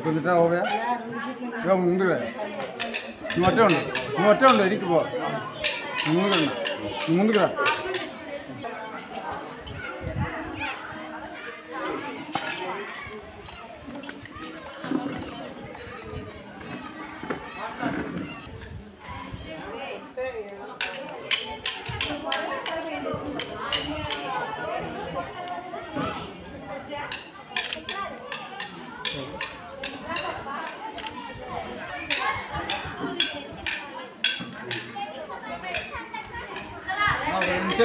కొంచెం ఓవే ఇక ముందుగా నువ్వు అట్టే ఉండు ఇరికి పో ముందుగా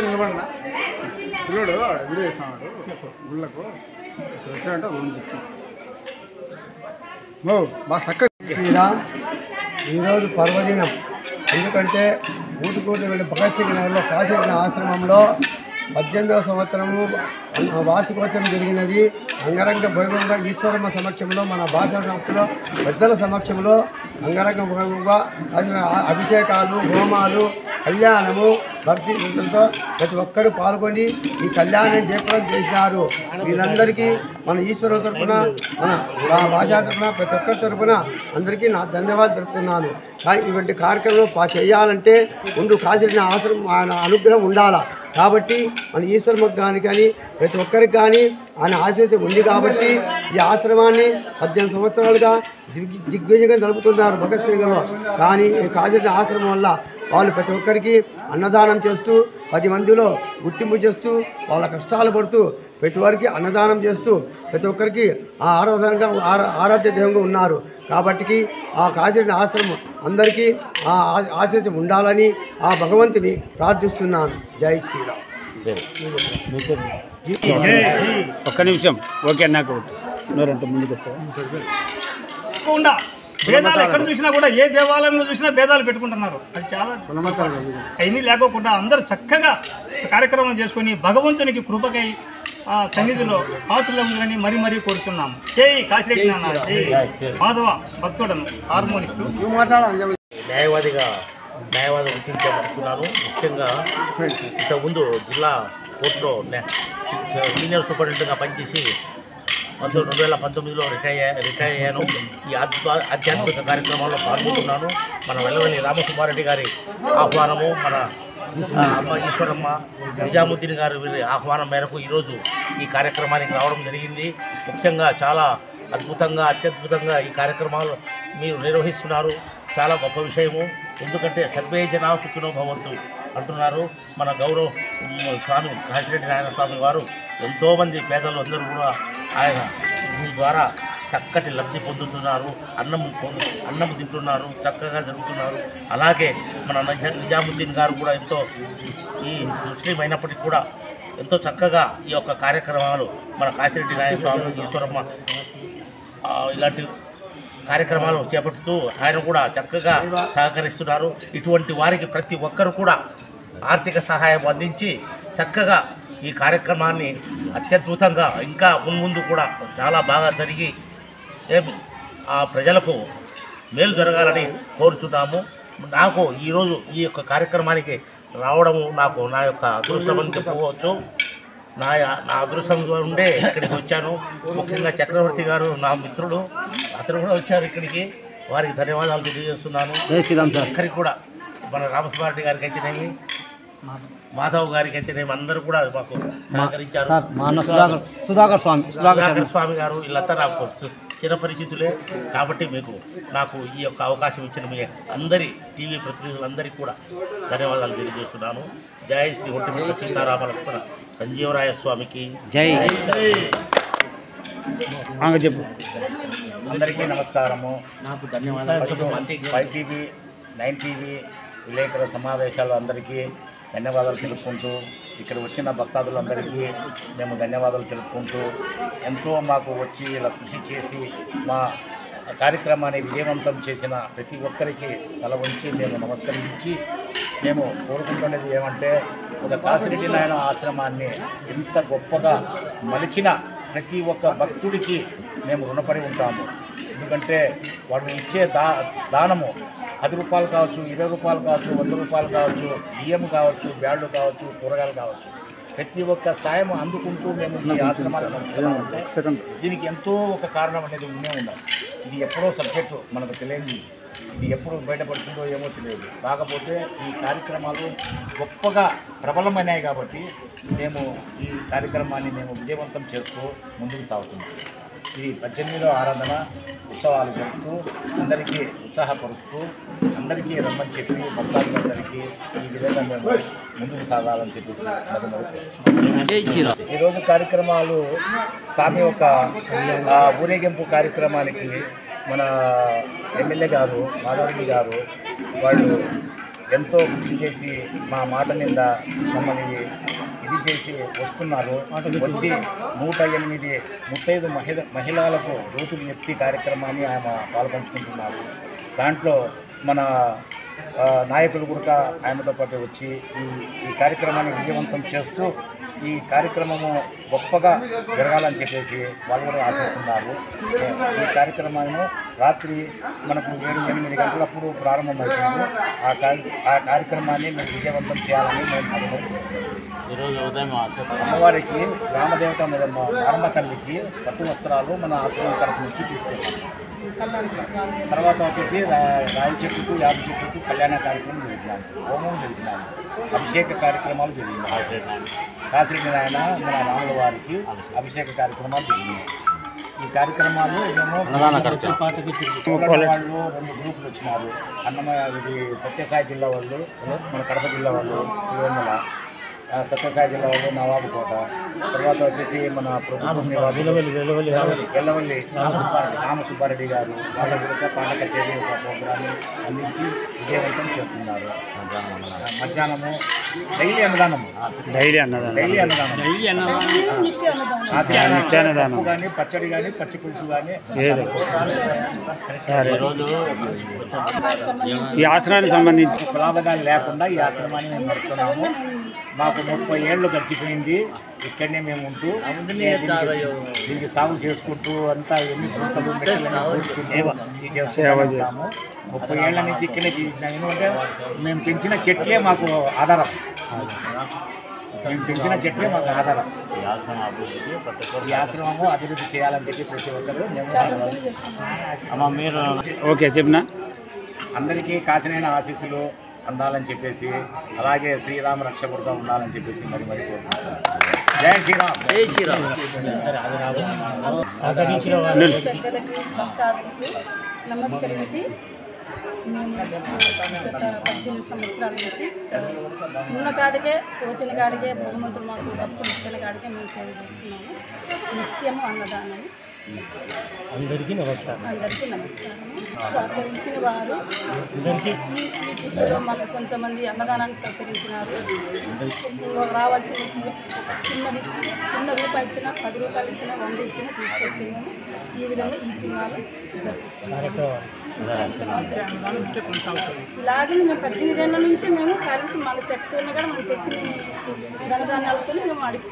నిలబడినా పిల్లడు వీడియో చేస్తున్నాడు గుళ్ళకు వచ్చాడంటే రూమ్ తీసుకున్నాడు బాగా చక్కగా. శ్రీరామ్ ఈరోజు పర్వదినం. ఎందుకంటే ఊటుకూటి వెళ్ళి భగత్ సింగ్ నగర్లో కాశీకృష్ణ ఆశ్రమంలో 18వ సంవత్సరము వార్షికోత్సవం జరిగినది. అంగరంగ వైభవంగా ఈశ్వరమ్మ సమక్షంలో మన భాషా సంస్థలో పెద్దల సమక్షంలో అంగరంగ వైభవంగా అభిషేకాలు, హోమాలు, కళ్యాణము భక్తి శ్రద్ధలతో ప్రతి ఒక్కరూ పాల్గొని ఈ కళ్యాణం జయప్రదం చేసినారు. వీళ్ళందరికీ మన ఈశ్వరు తరఫున, మన భాషా తరఫున, ప్రతి ఒక్కరి తరఫున అందరికీ నా ధన్యవాదాలు తెలుపుతున్నాను. కానీ ఇటువంటి కార్యక్రమం చేయాలంటే ముందు కాశీకృష్ణ ఆశ్రమం ఆయన అనుగ్రహం ఉండాలా. కాబట్టి మన ఈశ్వరమ్మకు కానీ ప్రతి ఒక్కరికి కానీ ఆయన ఆశీర్వాదం ఉంది. కాబట్టి ఈ ఆశ్రమాన్ని 18 సంవత్సరాలుగా దిగ్విజయంగా నడుపుతున్నారు భగత్ సింగ్లో. కానీ ఈ కాశీకృష్ణ ఆశ్రమం వల్ల వాళ్ళు ప్రతి ఒక్కరికి అన్నదానం చేస్తూ 10 మందిలో గుర్తింపు చేస్తూ వాళ్ళ కష్టాలు పడుతూ ప్రతి వారికి అన్నదానం చేస్తూ ప్రతి ఒక్కరికి ఆరాధ్య దైవంగా ఉన్నారు. కాబట్టి ఆ కాశీకృష్ణ ఆశ్రమం అందరికీ ఆశీర్వాదం ఉండాలని ఆ భగవంతుని ప్రార్థిస్తున్నాను. జై శ్రీరామ్. ఒక్క నిమిషం. ఓకే, నాకు నోరంత ముందుకు భేదాలు ఎక్కడ చూసినా కూడా ఏ దేవాలయంలో చూసినా భేదాలు పెట్టుకుంటున్నారు. అది చాలా అవన్నీ లేకోకుండా అందరూ చక్కగా కార్యక్రమం చేసుకొని భగవంతునికి కృపకై సన్నిధిలో పాత్రలని మరీ కోరుతున్నాము. జై కాశీకృష్ణ, జై మాధవ భక్తుడను హార్మోనిక్ న్యాయవాదం గుర్తించబడుతున్నాను. ముఖ్యంగా ఇంతకుముందు జిల్లా కోర్టులో సీనియర్ సూపరింటెండెంట్గా పనిచేసి 2019లో రిటైర్ అయ్యాను. ఈ ఆధ్యాత్మిక కార్యక్రమాల్లో పాల్గొంటున్నాను. మన వెల్లవల్లి రామసుబ్బారెడ్డి గారి ఆహ్వానము, మన అమ్మ ఈశ్వరమ్మ, నిజాముద్దీన్ గారి వీరి ఆహ్వానం మేరకు ఈరోజు ఈ కార్యక్రమానికి రావడం జరిగింది. ముఖ్యంగా చాలా అత్యద్భుతంగా ఈ కార్యక్రమాలు మీరు నిర్వహిస్తున్నారు. చాలా గొప్ప విషయము. ఎందుకంటే సర్వే జనా సుఖినో భవంతు అంటున్నారు మన గౌరవ స్వామి కాశీరెడ్డి నారాయణ స్వామి వారు. ఎంతోమంది పేదలు అందరూ కూడా ఆయన ద్వారా చక్కటి లబ్ధి పొందుతున్నారు. అన్నం తింటున్నారు, చక్కగా జరుగుతున్నారు. అలాగే మన నిజాముద్దీన్ గారు కూడా ఎంతో ఈ ముస్లిం అయినప్పటికీ కూడా ఎంతో చక్కగా ఈ యొక్క కార్యక్రమాలు మన కాశీరెడ్డి నారాయణ స్వామి, ఈశ్వరమ్మ ఇలాంటి కార్యక్రమాలు చేపడుతూ ఆయన కూడా చక్కగా సహకరిస్తున్నారు. ఇటువంటి వారికి ప్రతి ఒక్కరు కూడా ఆర్థిక సహాయం అందించి చక్కగా ఈ కార్యక్రమాన్ని అత్యద్భుతంగా ఇంకా మున్ముందు కూడా చాలా బాగా జరిగి ఆ ప్రజలకు మేలు జరగాలని కోరుచున్నాము. నాకు ఈరోజు ఈ యొక్క కార్యక్రమానికి రావడము నాకు నా యొక్క అదృష్టమని చెప్పుకోవచ్చు. నా అదృష్టంగా ఉండే ఇక్కడికి వచ్చాను. ముఖ్యంగా చక్రవర్తి గారు నా మిత్రుడు, అతను కూడా వచ్చారు ఇక్కడికి. వారికి ధన్యవాదాలు తెలియజేస్తున్నాను. ఇక్కడికి కూడా మన రామసుబ్బారెడ్డి గారికి అయితేనేమి, మాధవ్ గారికి అయితేనేమి అందరూ కూడా మాకు సహకరించారు. సుధాకర్ స్వామి గారు వీళ్ళంతా నాకు చిరపరిచితులే. కాబట్టి నాకు ఈ యొక్క అవకాశం ఇచ్చిన మీ అందరి టీవీ ప్రతినిధులందరికీ కూడా ధన్యవాదాలు తెలియజేస్తున్నాను. జై శ్రీ ఒంటిమిట్ల సీతారామ లక్ష్మణ సంజీవరాయ స్వామికి జై. చెప్పు. అందరికీ నమస్కారము. నాకు ధన్యవాదాలు. 5 టీవీ 9 టీవీ విలేకరుల సమావేశాలు అందరికీ ధన్యవాదాలు తెలుపుకుంటూ, ఇక్కడ వచ్చిన భక్తాదులందరికీ మేము ధన్యవాదాలు తెలుపుకుంటూ, ఎంతో మాకు వచ్చి ఇలా కృషి చేసి మా కార్యక్రమాన్ని విజయవంతం చేసిన ప్రతి ఒక్కరికి తల వంచి మేము నమస్కరించి మేము కోరుకుంటున్నది ఏమంటే, ఒక కాశీరెడ్డి నారాయణ ఆశ్రమాన్ని ఇంత గొప్పగా మలిచిన ప్రతి ఒక్క భక్తుడికి మేము రుణపడి ఉంటాము. ఎందుకంటే వాడు ఇచ్చే దానము 10 రూపాయలు కావచ్చు, 20 రూపాయలు కావచ్చు, 100 రూపాయలు కావచ్చు, బియ్యం కావచ్చు, బ్యాళ్ళు కావచ్చు, కూరగాయలు కావచ్చు, ప్రతి ఒక్క సాయం అందుకుంటూ మేము ఈ ఆశ్రమాలు నడుపుతున్నామంటే దీనికి ఎంతో ఒక కారణం అనేది ఉండే ఉండాలి. ఇది ఎప్పుడో సబ్జెక్టు మనకు తెలియదు, ఇది ఎప్పుడు బయటపడుతుందో ఏమో తెలియదు. కాకపోతే ఈ కార్యక్రమాలు గొప్పగా ప్రబలమైనాయి కాబట్టి మేము ఈ కార్యక్రమాన్ని విజయవంతం చేస్తూ ముందుకు సాగుతున్నాం. ఈ 18వ ఆరాధన ఉత్సవాలు జరుపుతూ అందరికీ ఉత్సాహపరుస్తూ అందరికీ రమ్మని చెప్పి భక్తులందరికీ ఈ విధంగా మేము ముందుకు సాగాలని చెప్పేసి ఈరోజు కార్యక్రమాలు స్వామి ఒక ఊరేగింపు కార్యక్రమానికి మన ఎమ్మెల్యే గారు మాధవరెడ్డి గారు వాళ్ళు ఎంతో కృషి చేసి మా మాట మీద మమ్మల్ని ఇది చేసి వస్తున్నారు. వచ్చి 108 35 మహిళలకు జ్యోతులు ఎత్తి కార్యక్రమాన్ని ఆయన పాల్పంచుకుంటున్నారు. దాంట్లో మన నాయకులు కూడా ఆయనతో పాటు వచ్చి ఈ కార్యక్రమాన్ని విజయవంతం చేస్తూ ఈ కార్యక్రమము గొప్పగా జరగాలని చెప్పేసి వాళ్ళు కూడా ఆశిస్తున్నారు. ఈ కార్యక్రమాన్ని రాత్రి మనకు 7-8 గంటలప్పుడు ప్రారంభమవుతుంది. ఆ కార్యక్రమాన్ని మేము విజయవంతం చేయాలని మేము ఈరోజు ఉదయం అమ్మవారికి గ్రామదేవత నారమ్మ తల్లికి పట్టు వస్త్రాలు మన ఆశ్రమం తరఫు నుంచి తీసుకెళ్ళాము. తర్వాత వచ్చేసి రాయి చెట్టుకు యాభై చెట్టుకు కళ్యాణ కార్యక్రమం జరుగుతున్నాము, హోమం జరుగుతున్నాము, అభిషేక కార్యక్రమాలు జరిగినాయి. కాసిరెడ్డి నాయన మన రాముల వారికి అభిషేక కార్యక్రమాలు జరిగినాయి. ఈ కార్యక్రమాలు మేము వాళ్ళు 2 గ్రూపులు వచ్చినారు. ఇది సత్యసాయి జిల్లా వాళ్ళు, మన కడప జిల్లా వాళ్ళు, తిరువెన్నెల సత్యసాయి జిల్లా వాళ్ళు నవాబుకోట, తర్వాత వచ్చేసి మన ప్రభుత్వం ఎల్లవల్లి రామసుబ్బారెడ్డి గారు వాళ్ళ కూడా పాట కచేరీ ఒక ప్రోగ్రాన్ని అందించి విజయవంతం చేస్తున్నారు. మధ్యాహ్నము డైలీ అన్నదానము కానీ పచ్చడి కానీ పచ్చి పులుసు కానీ ఈ ఆశ్రమానికి సంబంధించి కులాభాగాలు లేకుండా ఈ ఆశ్రమాన్ని మేము నడుపుతున్నాము. మాకు 30 ఏళ్ళు గడిచిపోయింది. ఇక్కడనే మేము ఉంటూ దీనికి సాగు చేసుకుంటూ అంతా ఎన్ని గుంటలు మెట్టలు చేస్తున్నాము. 30 ఏళ్ల నుంచి ఇక్కడే జీవించినాం. ఎందుకంటే మేము పెంచిన చెట్లే మాకు ఆధారం. ఈ ఆశ్రమము అభివృద్ధి చేయాలని చెప్పి ప్రతి ఒక్కరు మీరు ఓకే చెప్పిన అందరికీ కాసినైన ఆశీస్సులు అందాలని చెప్పేసి, అలాగే శ్రీరామ రక్షకుడుగా ఉండాలని చెప్పేసి మరి కోరుకుంటున్నాను. జై శ్రీరామ్. నమస్కరించి మేము గత 18 సంవత్సరాల నుంచి ఉన్న కాడికే తోచిన కాడికే భగవంతుడు మాకు భక్తులు ఇచ్చిన కాడికే మేము సేవ చేస్తున్నాము. నిత్యము అన్నదానం. అందరికీ నమస్కారం. సహకరించిన వారు మాకు కొంతమంది అన్నదానాన్ని సహకరించినారు. రావాల్సిన చిన్న రూపాయి ఇచ్చినా 10 రూపాయలు ఇచ్చినా 100 ఇచ్చినా తీసుకొచ్చినాము. ఈ విధంగా ఈ తినాలు ఇలాగే మేము 18 ఏళ్ళ నుంచి మేము కలిసి మన శక్తి ఉన్నా కూడా మనం తెచ్చిన ధనధాన్యాలతో మేము అడిగి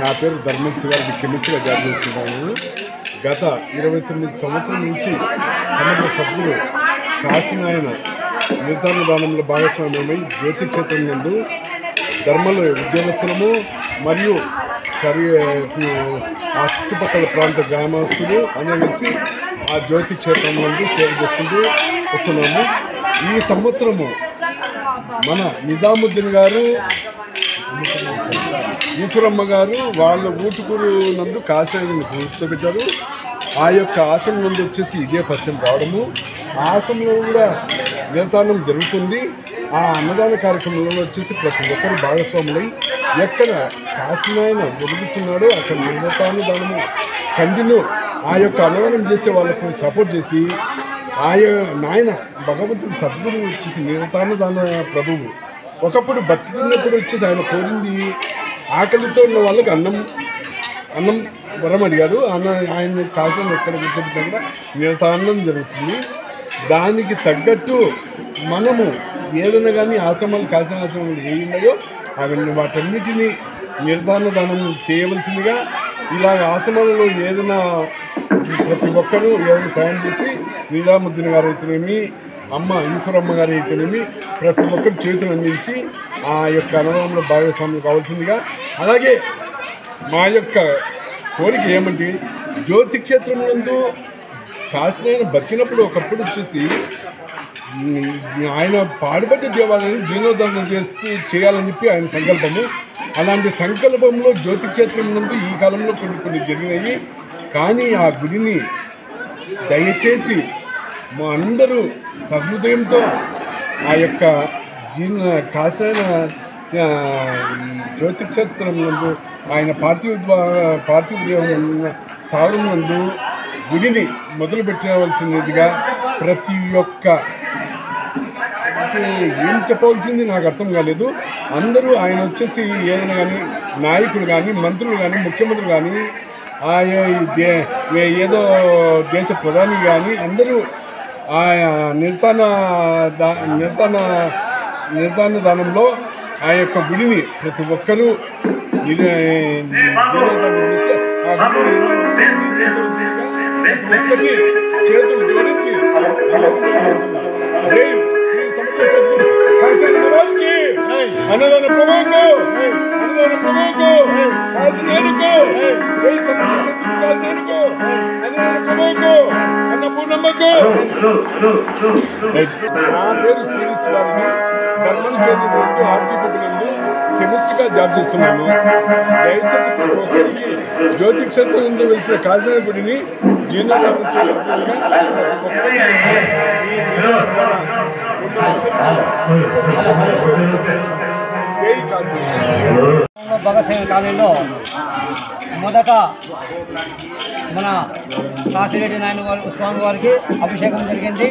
నా పేరు ధర్మేశ్ గారికి కెమిస్ట్రీగా జాబ్ చేస్తున్నాను. గత 29 సంవత్సరాల నుంచి సమగ్ర సభ్యులు కాశీనాయన నిర్ధారణ దానంలో భాగస్వామ్యమై జ్యోతి క్షేత్రం నందు ధర్మలో ఉద్యోగస్తులము మరియు ఆ చుట్టుపక్కల ప్రాంత గ్రామస్తులు అందరూ కలిసి ఆ జ్యోతి క్షేత్రం నందు సేవ చేసుకుంటూ వస్తున్నాము. ఈ సంవత్సరము మన నిజాముద్దీన్ గారు, ఈశ్వరమ్మ గారు వాళ్ళ ఊటుకూరు నందు కాశీని కూర్చోబెట్టారు. ఆ యొక్క ఆశ్రమం నందు వచ్చేసి ఇదే ఫస్ట్ టైం రావడము. ఆ ఆశ్రమంలో కూడా నిర్ధారణం జరుగుతుంది. ఆ అన్నదాన కార్యక్రమంలో వచ్చేసి ప్రతి ఒక్కరు భాగస్వాములై ఎక్కడ కాశీనాయన వెలుగుతున్నాడో అక్కడ నిర్ధారణము కంటిన్యూ ఆ యొక్క అన్నదానం చేసే వాళ్ళకు సపోర్ట్ చేసి నాయన భగవంతుడు సద్గురు వచ్చేసి నిర్ధారణ ప్రభువు ఒకప్పుడు బతికినప్పుడు వచ్చేసి ఆయన కోరింది ఆకలితో ఉన్న వాళ్ళకి అన్నం వరం అడిగాడు. ఆయన కాశీలో ఎక్కడ కూర్చోబెట్టినా కూడా నిర్ధారణం జరుగుతుంది. దానికి తగ్గట్టు మనము ఏదైనా కానీ ఆశ్రమాలు కాశీ ఆశ్రమాలు ఏ ఉన్నాయో అవన్నీ వాటన్నిటినీ నిర్ధారణ దానం చేయవలసిందిగా ఇలాగ ఆశ్రమాలలో ఏదైనా ప్రతి ఒక్కరూ ఏదైనా సాయం చేసి నిజాముద్దీన్ గారు అయితేనేమి, అమ్మ ఈశ్వరమ్మ గారు అయితేనేమి ప్రతి ఒక్కరు చేతులు అందించి ఆ యొక్క అన్నదానంలో భాగస్వామ్యం కావాల్సిందిగా. అలాగే మా యొక్క కోరిక ఏమంటే జ్యోతి క్షేత్రం నందు కాశీనాయన బతికినప్పుడు ఒకప్పుడు వచ్చేసి ఆయన పాడుబట్టి దేవాలయాన్ని జీర్ణోద్ధరణ చేయాలని చెప్పి ఆయన సంకల్పము. అలాంటి సంకల్పంలో జ్యోతి క్షేత్రం నందు ఈ కాలంలో కొన్ని జరిగినాయి. కానీ ఆ గుడిని దయచేసి మా అందరూ సహృదయంతో ఆ యొక్క కాశీనాయన జ్యోతి క్షేత్రం నందు ఆయన పార్థివ స్థావరం నందు గుడిని మొదలు పెట్టవలసినదిగా ప్రతి ఒక్క అంటే ఏం చెప్పవలసింది నాకు అర్థం కాలేదు. అందరూ ఆయన వచ్చేసి ఏదైనా కానీ నాయకులు కానీ మంత్రులు కానీ ముఖ్యమంత్రులు కానీ ఏదో దేశ ప్రధాని కానీ అందరూ నిర్ధారణ దానంలో ఆ యొక్క గుడిని ప్రతి ఒక్కరూ జీర్ణోద్ధరణ చేసి ఆ గుడిని ప్రతి ఒక్కరిని చేతులు జోడించి అన్నదాన ప్రభువుకు కాశీనాయనకు అన్నదాన ప్రభువుకు అన్నపూర్ణమ్మకు. నా పేరు శ్రీనివాస్ గారిని ధర్మం కేంద్రం ఆర్టీపీ నందు కెమిస్ట్గా జాబ్ చేస్తున్నాను. దయచేసి ప్రతి ఒక్కరికి జ్యోతి క్షేత్రం నుండి వెలిసిన కాశీనాయన గుడిని జీర్ణోద్ధరణ భగత్ సింగ్ కాలనీలో మొదట మన కాశీరెడ్డి నాయన స్వామి వారికి అభిషేకం జరిగింది.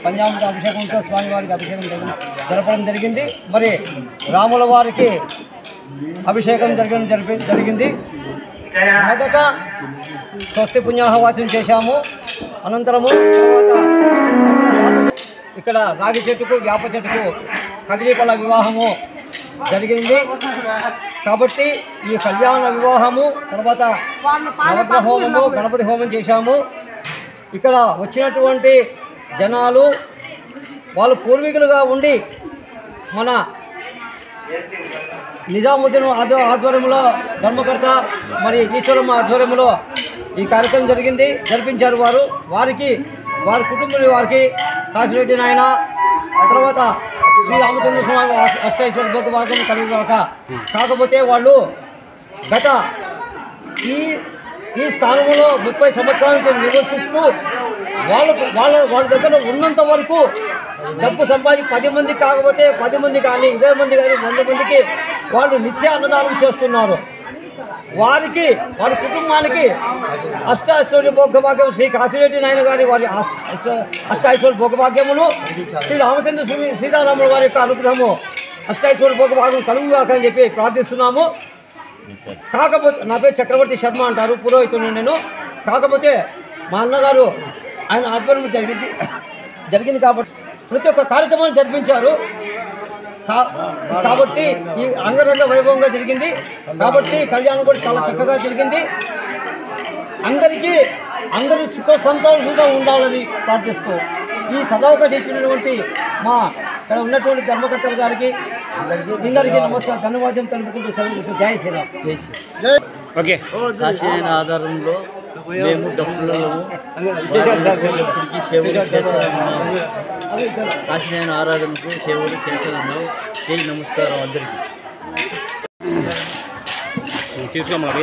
పంచామృత అభిషేకంతో స్వామి వారికి అభిషేకం జరపడం జరిగింది. మరి రాముల వారికి అభిషేకం జరిగింది. మొదట స్వస్తి పుణ్యాహవాచనం చేశాము. అనంతరము తర్వాత ఇక్కడ రాగి చెట్టుకు వేప చెట్టుకు కదిలీపల వివాహము జరిగింది. కాబట్టి ఈ కళ్యాణ వివాహము తర్వాత నవగ్రహ హోమము గణపతి హోమం చేశాము. ఇక్కడ వచ్చినటువంటి జనాలు వాళ్ళు పూర్వీకులుగా ఉండి మన నిజాముద్దీన్ ఆధ్వర్యంలో ధర్మకర్త మరి ఈశ్వరమ్మ ఆధ్వర్యంలో ఈ కార్యక్రమం జరిపించారు. వారికి వారి కుటుంబం వారికి కాశీరెడ్డి నాయన తర్వాత శ్రీ రామచంద్ర స్వామి అష్టైశ్వర భోగభాగం కలిగాక కాకపోతే వాళ్ళు గత ఈ స్థానంలో 30 సంవత్సరాల నుంచి నివసిస్తూ వాళ్ళ దగ్గర ఉన్నంత వరకు డబ్బు సంపాదించి 10 మంది కాకపోతే 10 మంది కానీ 20 మంది కానీ 100 మందికి వాళ్ళు నిత్య అన్నదానం చేస్తున్నారు. వారికి వారి కుటుంబానికి అష్టైశ్వర్య భోగభాగ్యం శ్రీ కాశీరెడ్డి నాయన గారి వారి అష్టైశ్వర్య భోగభాగ్యములు శ్రీ రామచంద్ర సీతారాముల వారి యొక్క అనుగ్రహము అష్టైశ్వర్య భోగభాగ్యం కలుగుగాక అని చెప్పి ప్రార్థిస్తున్నాము. కాకపోతే నా పేరు చక్రవర్తి శర్మ అంటారు, పురోహితుడు నేను. కాకపోతే మా అన్నగారు ఆయన ఆధ్వర్యం జరిగింది కాబట్టి ప్రతి ఒక్క కార్యక్రమాన్ని జరిపించారు. కాబట్టి ఈ అంగరంగ వైభవంగా జరిగింది. కాబట్టి కళ్యాణం కూడా చాలా చక్కగా జరిగింది. అందరూ సుఖ సంతోషంగా ఉండాలని ప్రార్థిస్తూ ఈ సదావకాశం ఇచ్చినటువంటి మా ఇక్కడ ఉన్నటువంటి ధర్మకర్తల గారికి అందరికీ నమస్కారం, ధన్యవాదం తెలుపుకుంటూ సెలవు. జై శ్రీరామ్. ఓకే. కాశీనాయన ఆధారంలో మేము డబ్బులలో ఇప్పటికీ సేవలు చేస్తున్నాము. కాశీనాయన ఆరాధనకు సేవలు చేస్తున్నాము. జై నమస్కారం అందరికీ. తీసుకోమన్నా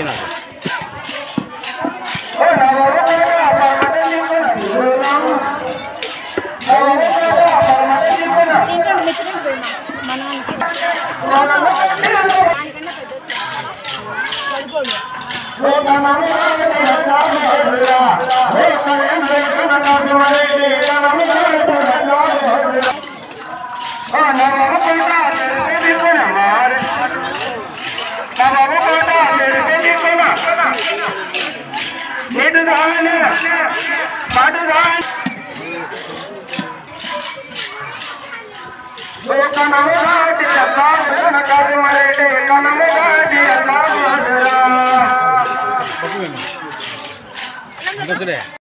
Gracias.